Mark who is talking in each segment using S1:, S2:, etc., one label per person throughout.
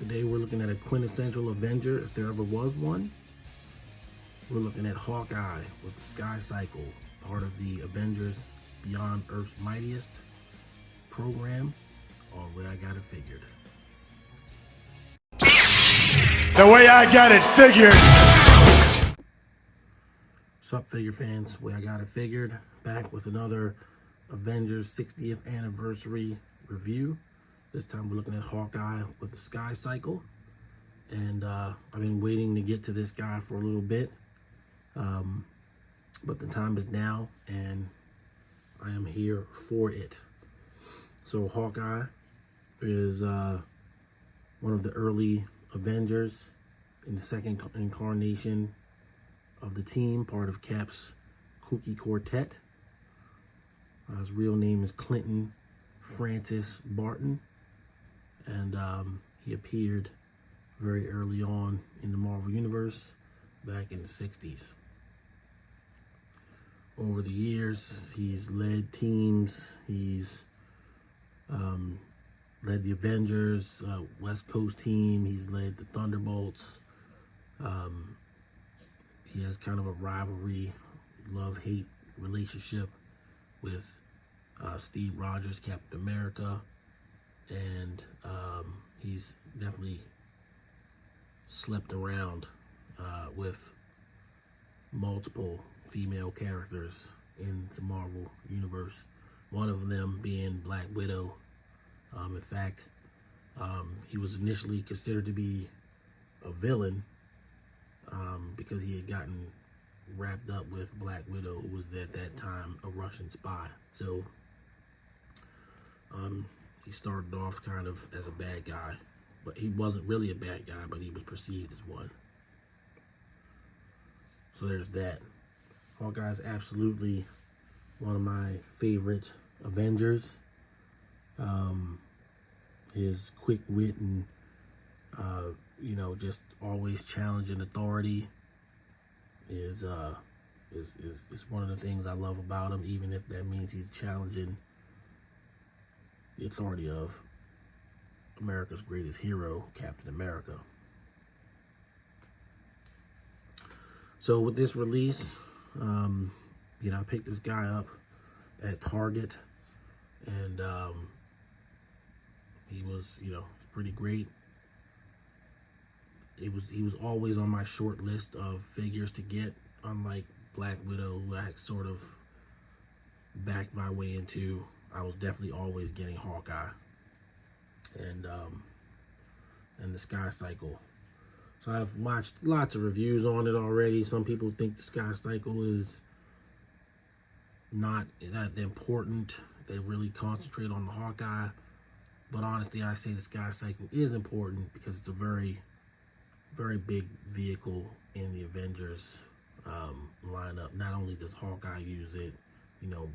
S1: Today we're looking at a quintessential Avenger, if there ever was one. We're looking at Hawkeye with the Sky Cycle, part of the Avengers Beyond Earth's Mightiest program, or the way I got it figured.
S2: The way I got it figured.
S1: What's up, figure fans? The way I got it figured. Back with another Avengers 60th anniversary review. This time we're looking at Hawkeye with the Sky Cycle. And I've been waiting to get to this guy for a little bit. But the time is now, and I am here for it. So Hawkeye is one of the early Avengers in the second incarnation of the team, part of Cap's kooky quartet. His real name is Clinton Francis Barton, and he appeared very early on in the Marvel Universe back in the 60s. Over the years, he's led teams. He's led the Avengers, West Coast team. He's led the Thunderbolts. He has kind of a rivalry, love-hate relationship with Steve Rogers, Captain America, and he's definitely slept around with multiple female characters in the Marvel Universe, one of them being Black Widow. In fact, he was initially considered to be a villain because he had gotten wrapped up with Black Widow, who was at that time a Russian spy. So he started off kind of as a bad guy, but he wasn't really a bad guy, but he was perceived as one. So there's that. Hawkeye's absolutely one of my favorite Avengers. His quick wit and just always challenging authority is one of the things I love about him, even if that means he's challenging the authority of America's greatest hero, Captain America. So with this release, I picked this guy up at Target, and he was, pretty great. He was always on my short list of figures to get, unlike Black Widow, who I sort of backed my way into. I was definitely always getting Hawkeye and the Sky Cycle. So I've watched lots of reviews on it already. Some people think the Sky Cycle is not that important. They really concentrate on the Hawkeye. But honestly, I say the Sky Cycle is important because it's a very, very big vehicle in the Avengers lineup. Not only does Hawkeye use it,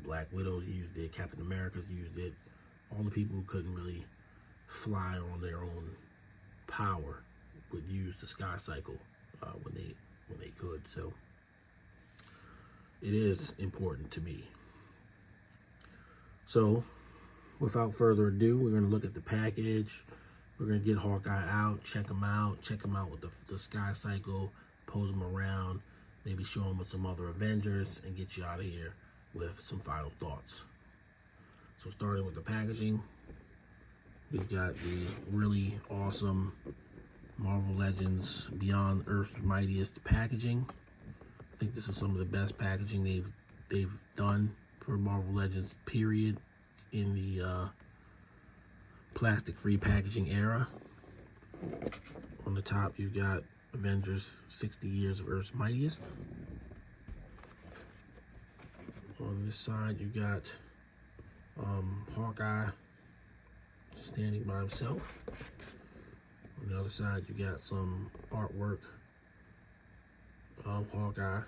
S1: Black Widow's used it, Captain America's used it. All the people who couldn't really fly on their own power would use the Sky Cycle when they could. So it is important to me. So without further ado, we're going to look at the package. We're going to get Hawkeye out, check him out with the Sky Cycle, pose him around, maybe show him with some other Avengers, and get you out of here with some final thoughts. So starting with the packaging, we've got the really awesome Marvel Legends Beyond Earth's Mightiest packaging. I think this is some of the best packaging they've done for Marvel Legends, period, in the plastic-free packaging era. On the top, you've got Avengers 60 Years of Earth's Mightiest. On this side, you got Hawkeye standing by himself. On the other side, you got some artwork of Hawkeye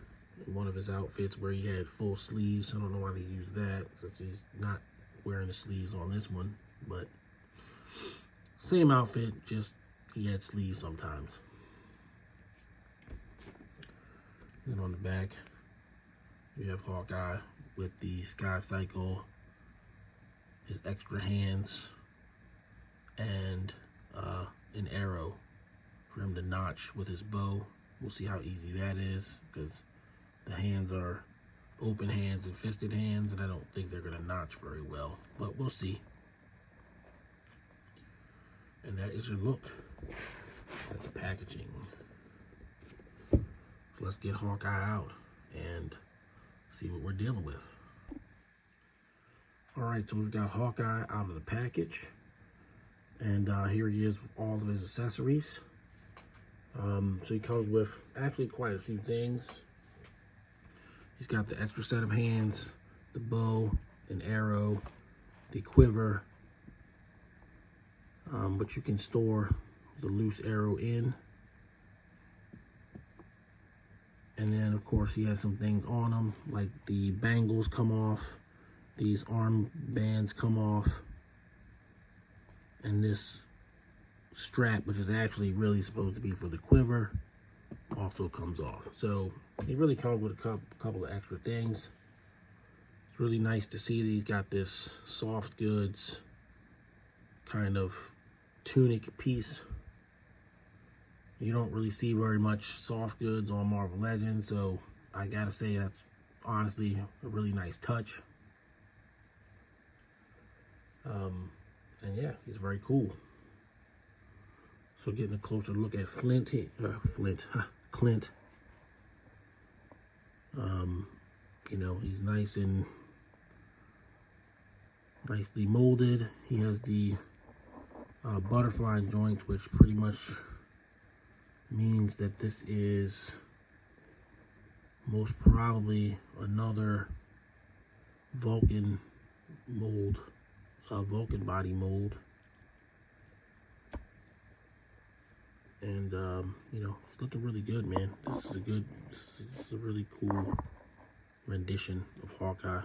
S1: in one of his outfits where he had full sleeves. I don't know why they used that, since he's not wearing the sleeves on this one, but same outfit, just he had sleeves sometimes. Then on the back, you have Hawkeye with the Sky Cycle, his extra hands, and an arrow for him to notch with his bow. We'll see how easy that is, because the hands are open hands and fisted hands, and I don't think they're going to notch very well, but we'll see. And that is your look at the packaging. So let's get Hawkeye out and see what we're dealing with. Alright, so we've got Hawkeye out of the package, and here he is with all of his accessories. So he comes with actually quite a few things. He's got the extra set of hands, the bow, an arrow, the quiver, but you can store the loose arrow in. And then of course he has some things on him, like the bangles come off, these arm bands come off, and this strap, which is actually really supposed to be for the quiver, also comes off. So he really comes with a couple of extra things. It's really nice to see that he's got this soft goods kind of tunic piece. You don't really see very much soft goods on Marvel Legends, so I gotta say that's honestly a really nice touch. And yeah, he's very cool. So getting a closer look at Clint. You know, he's nice and nicely molded. He has the butterfly joints, which pretty much means that this is most probably another Vulcan mold, Vulcan body mold. And you know, it's looking really good, man. This is a really cool rendition of Hawkeye.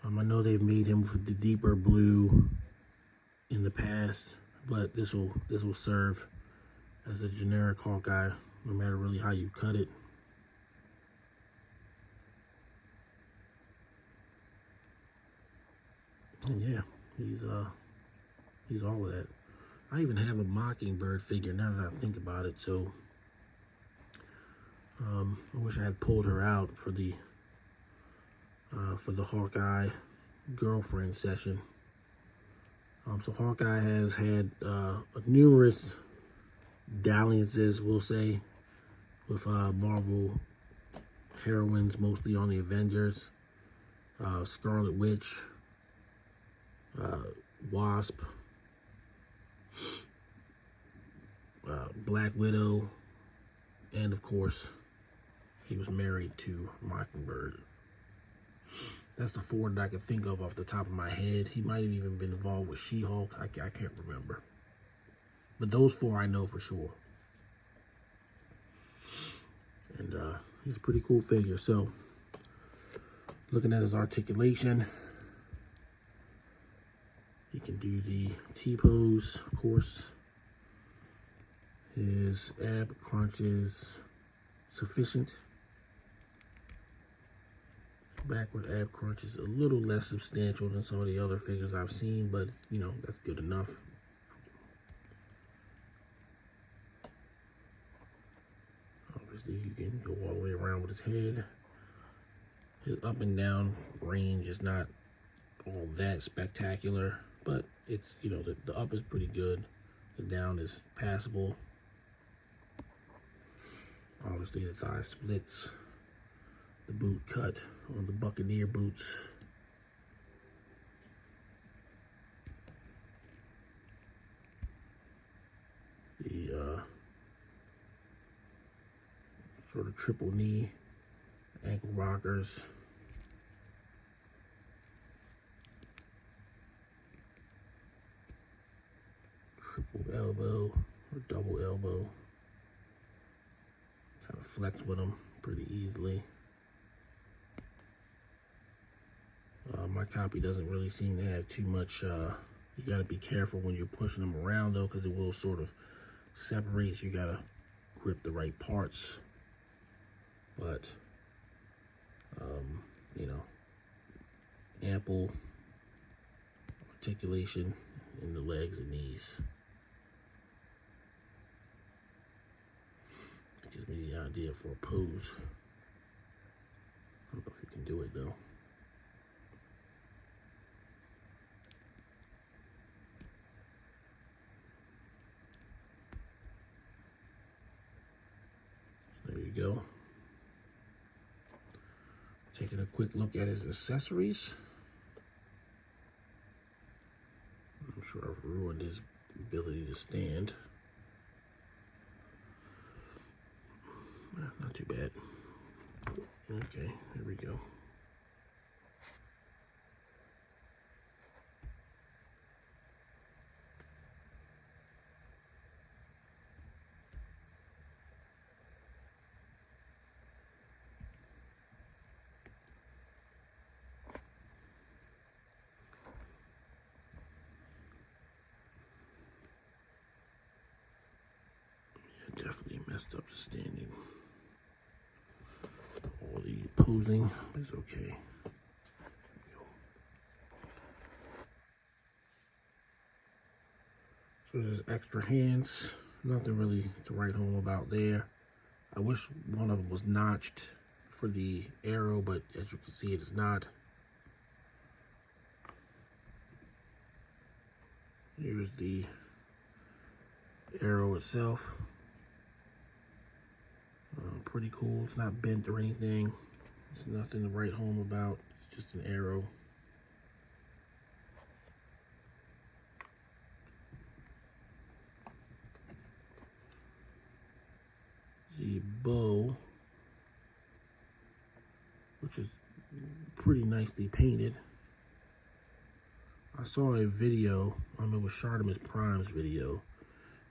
S1: I know they've made him with the deeper blue in the past, but this will serve as a generic Hawkeye, no matter really how you cut it. And yeah, he's all of that. I even have a Mockingbird figure now that I think about it, so I wish I had pulled her out for the Hawkeye girlfriend session. So Hawkeye has had numerous dalliances, we'll say, with Marvel heroines, mostly on the Avengers. Scarlet Witch, Wasp, Black Widow, and of course he was married to Mockingbird. That's the four that I can think of off the top of my head. He might have even been involved with She-Hulk. I can't remember, but those four I know for sure. And he's a pretty cool figure. So looking at his articulation, he can do the T-pose, of course. His ab crunch is sufficient. Backward ab crunch is a little less substantial than some of the other figures I've seen, but you know, that's good enough. Obviously, you can go all the way around with his head. His up and down range is not all that spectacular, but it's, you know, the up is pretty good. The down is passable. Obviously, the thigh splits. The boot cut on the Buccaneer boots. The sort of triple knee, ankle rockers. Triple elbow or double elbow. Kind of flex with them pretty easily. My copy doesn't really seem to have too much. You got to be careful when you're pushing them around though, because it will sort of separate. So you got to grip the right parts. But you know, ample articulation in the legs and knees. Gives me the idea for a pose. I don't know if you can do it though. There you go. Taking a quick look at his accessories. I'm sure I've ruined his ability to stand. Not too bad. Okay, here we go. Yeah, definitely messed up the standing. All the posing is okay. So there's extra hands. Nothing really to write home about there. I wish one of them was notched for the arrow, but as you can see, it is not. Here's the arrow itself. Pretty cool. It's not bent or anything. There's nothing to write home about. It's just an arrow. The bow, which is pretty nicely painted. I saw a video, it was Shartimus Prime's video,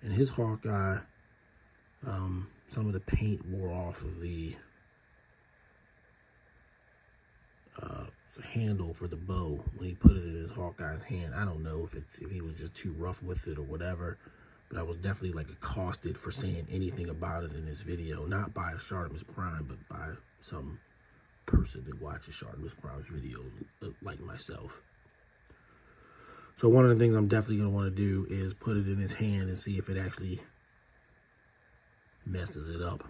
S1: and his Hawkeye, some of the paint wore off of the handle for the bow when he put it in his Hawkeye's hand. I don't know if he was just too rough with it or whatever, but I was definitely like accosted for saying anything about it in this video, not by Shartimus Prime, but by some person that watches Shartimus Prime's videos like myself. So one of the things I'm definitely going to want to do is put it in his hand and see if it actually messes it up.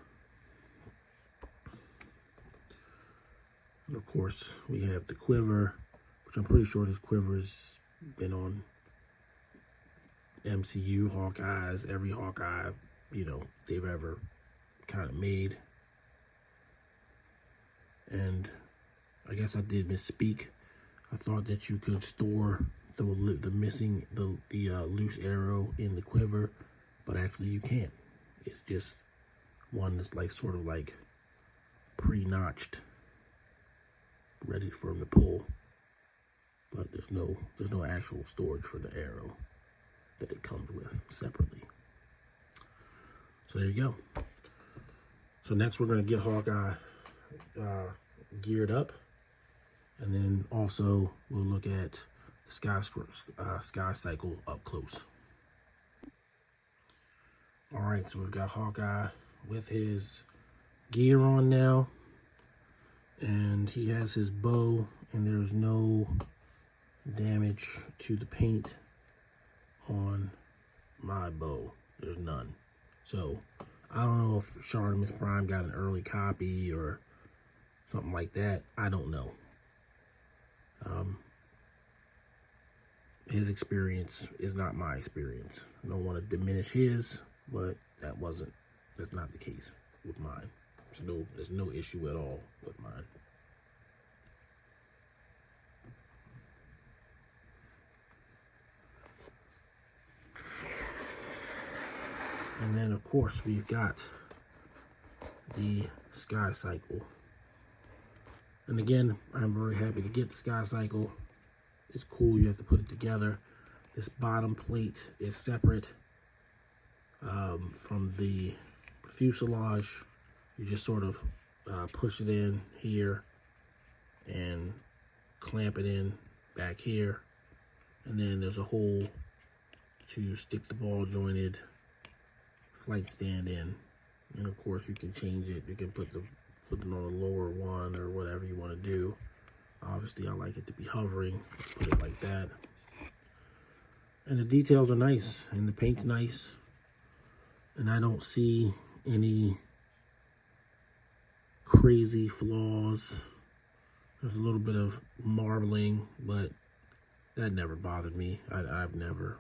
S1: And of course, we have the quiver, which I'm pretty sure this quiver's been on MCU Hawkeyes, every Hawkeye, they've ever kind of made. And I guess I did misspeak. I thought that you could store the loose arrow in the quiver, but actually you can't. It's just one that's like sort of like pre-notched, ready for him to pull. But there's no actual storage for the arrow that it comes with separately. So there you go. So next we're gonna get Hawkeye geared up, and then also we'll look at the Sky Cycle up close. All right, so we've got Hawkeye with his gear on now, and he has his bow, and there's no damage to the paint on my bow. There's none. So I don't know if Shartimus Prime got an early copy or something like that. I don't know. His experience is not my experience. I don't want to diminish his, but that's not the case with mine. There's no issue at all with mine. And then of course we've got the Sky Cycle. And again, I'm very happy to get the Sky Cycle. It's cool, you have to put it together. This bottom plate is separate from the fuselage. You just sort of push it in here and clamp it in back here. And then there's a hole to stick the ball jointed flight stand in. And of course you can change it. You can put it on a lower one or whatever you want to do. Obviously I like it to be hovering. Let's put it like that. And the details are nice, and the paint's nice. And I don't see any crazy flaws. There's a little bit of marbling, but that never bothered me. I've never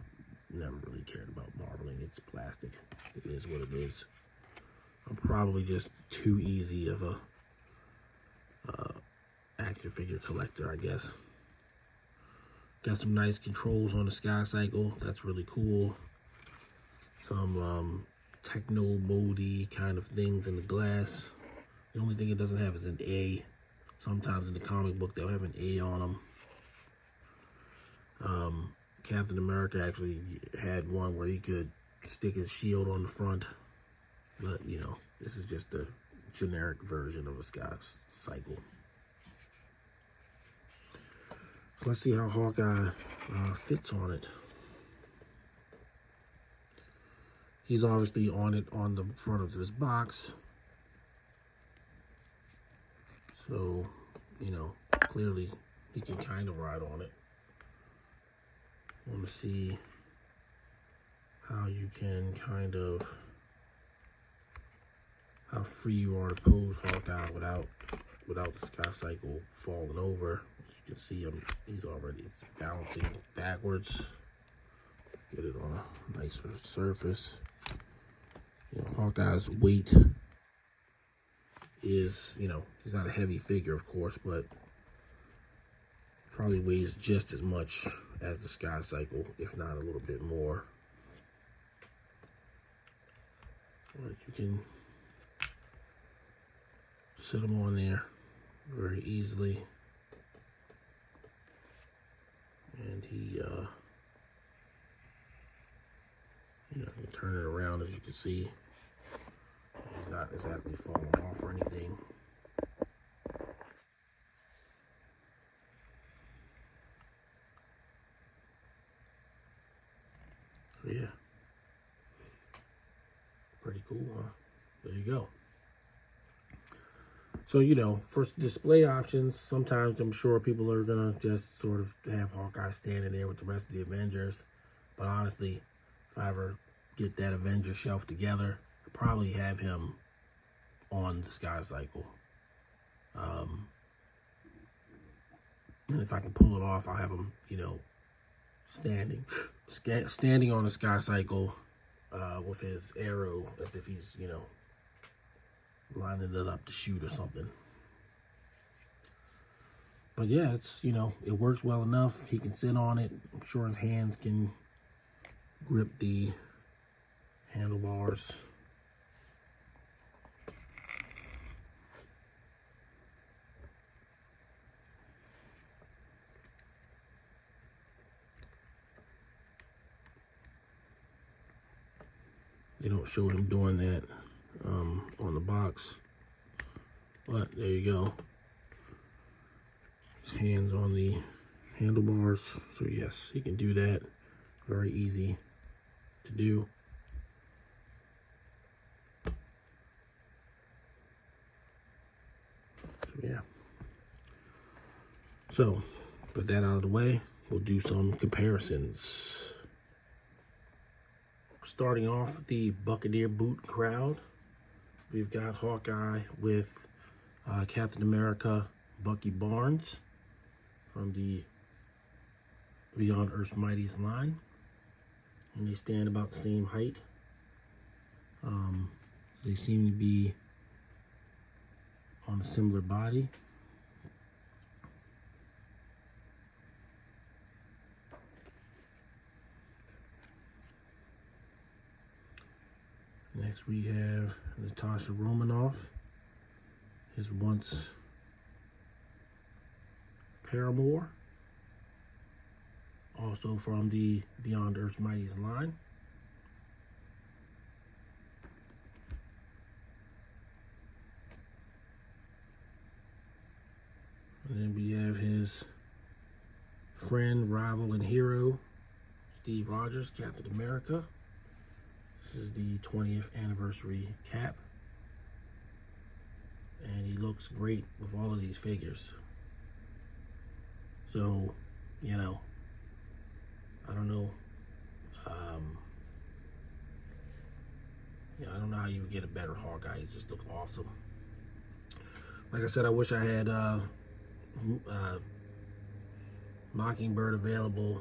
S1: really cared about marbling. It's plastic. It is what it is. I'm probably just too easy of a action figure collector, I guess. Got some nice controls on the Sky Cycle. That's really cool. Some techno moldy kind of things in the glass. The only thing it doesn't have is an A. Sometimes in the comic book they'll have an A on them. Captain America actually had one where he could stick his shield on the front. But, you know, this is just a generic version of a Sky Cycle. So let's see how Hawkeye fits on it. He's obviously on it on the front of his box. So, you know, clearly he can kind of ride on it. I want to see how you can kind of, how free you are to pose Hawkeye without the Sky Cycle falling over. As you can see, he's already balancing backwards. Get it on a nicer surface. You know, Hawkeye's weight is, you know, he's not a heavy figure, of course, but probably weighs just as much as the Sky Cycle, if not a little bit more. But you can sit him on there very easily. And he, you know, can turn it around, as you can see. He's not exactly falling off or anything. So yeah, pretty cool, huh? There you go. So, you know, for display options, sometimes I'm sure people are gonna just sort of have Hawkeye standing there with the rest of the Avengers. But honestly, if I ever get that Avengers shelf together, I'll probably have him on the Sky Cycle. And if I can pull it off, I'll have him, you know, standing on the Sky Cycle with his arrow, as if he's, you know, lining it up to shoot or something. But yeah, it's, you know, it works well enough. He can sit on it. I'm sure his hands can grip the handlebars. They don't show him doing that on the box, but there you go. His hands on the handlebars. So yes, he can do that. Very easy to do. So yeah. So put that out of the way. We'll do some comparisons. Starting off with the Buccaneer boot crowd, we've got Hawkeye with Captain America, Bucky Barnes from the Beyond Earth's Mightiest line, and they stand about the same height. They seem to be on a similar body. Next we have Natasha Romanoff, his once paramour, also from the Beyond Earth's Mightiest line. And then we have his friend, rival, and hero, Steve Rogers, Captain America. This is the 20th anniversary cap. And he looks great with all of these figures. So, you know, I don't know I don't know how you would get a better Hawkeye. He just looked awesome. Like I said, I wish I had Mockingbird available.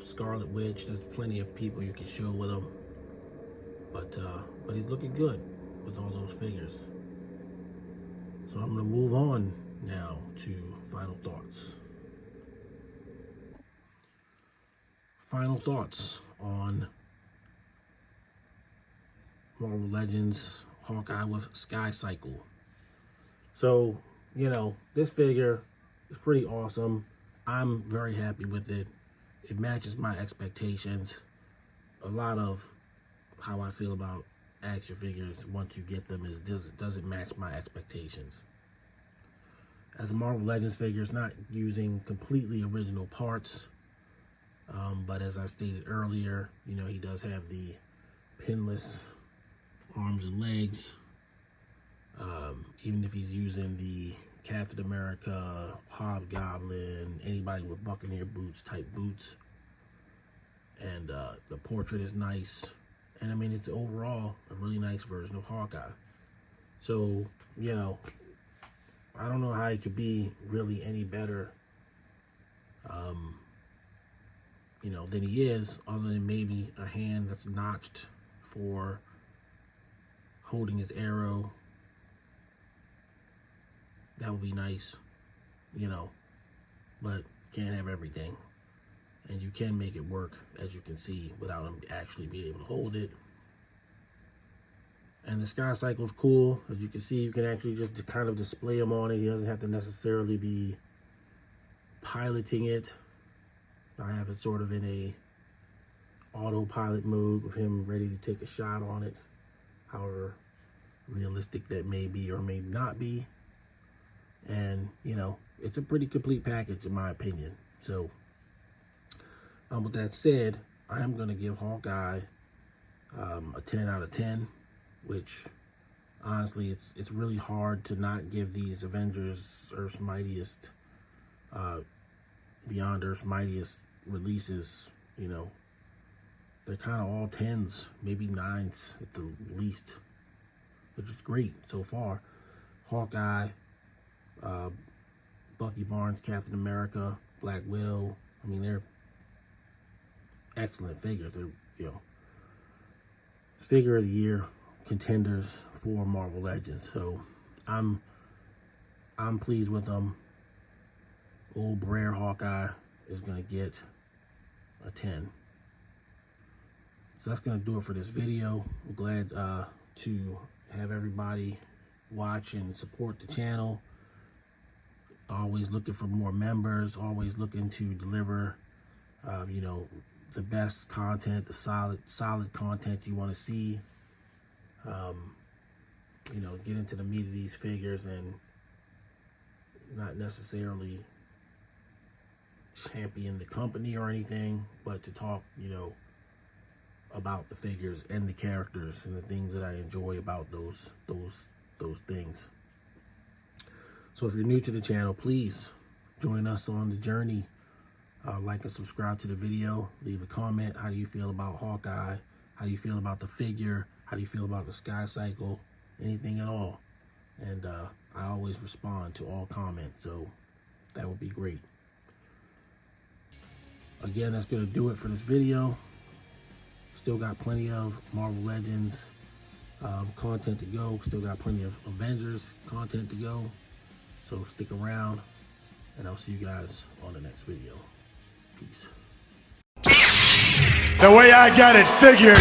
S1: Scarlet Witch. There's plenty of people you can show with him. But he's looking good with all those figures. So I'm going to move on now to final thoughts. Final thoughts on Marvel Legends Hawkeye with Sky Cycle. So, this figure is pretty awesome. I'm very happy with it. It matches my expectations. A lot of how I feel about action figures once you get them doesn't match my expectations. As a Marvel Legends figure, it's not using completely original parts. But as I stated earlier, he does have the pinless arms and legs. Even if he's using the Captain America, Hobgoblin, anybody with Buccaneer boots type boots. And the portrait is nice. And I mean, it's overall a really nice version of Hawkeye. So, I don't know how it could be really any better, than he is, other than maybe a hand that's notched for holding his arrow. That would be nice, but can't have everything. And you can make it work, as you can see, without him actually being able to hold it. And the Sky Cycle is cool. As you can see, you can actually just kind of display him on it. He doesn't have to necessarily be piloting it. I have it sort of in a autopilot mode with him ready to take a shot on it. However realistic that may be or may not be. And, it's a pretty complete package in my opinion. So, with that said, I am going to give Hawkeye a 10 out of 10, which honestly, it's really hard to not give these Avengers Earth's Mightiest, Beyond Earth's Mightiest releases, they're kind of all 10s, maybe 9s at the least, which is great so far. Hawkeye, Bucky Barnes, Captain America, Black Widow, I mean, they're excellent figures. They're, figure of the year contenders for Marvel Legends. So I'm pleased with them. Old Brer Hawkeye is gonna get a 10. So that's gonna do it for this video. I'm glad to have everybody watch and support the channel. Always looking for more members, always looking to deliver the best content, the solid content you want to see. Get into the meat of these figures and not necessarily champion the company or anything, but to talk, about the figures and the characters and the things that I enjoy about those things. So if you're new to the channel, please join us on the journey. Like and subscribe to the video. Leave a comment. How do you feel about Hawkeye? How do you feel about the figure? How do you feel about the Sky Cycle? Anything at all. And I always respond to all comments, so that would be great. Again, that's going to do it for this video. Still got plenty of Marvel Legends content to go. Still got plenty of Avengers content to go. So stick around, and I'll see you guys on the next video. Peace.
S2: The way I got it figured.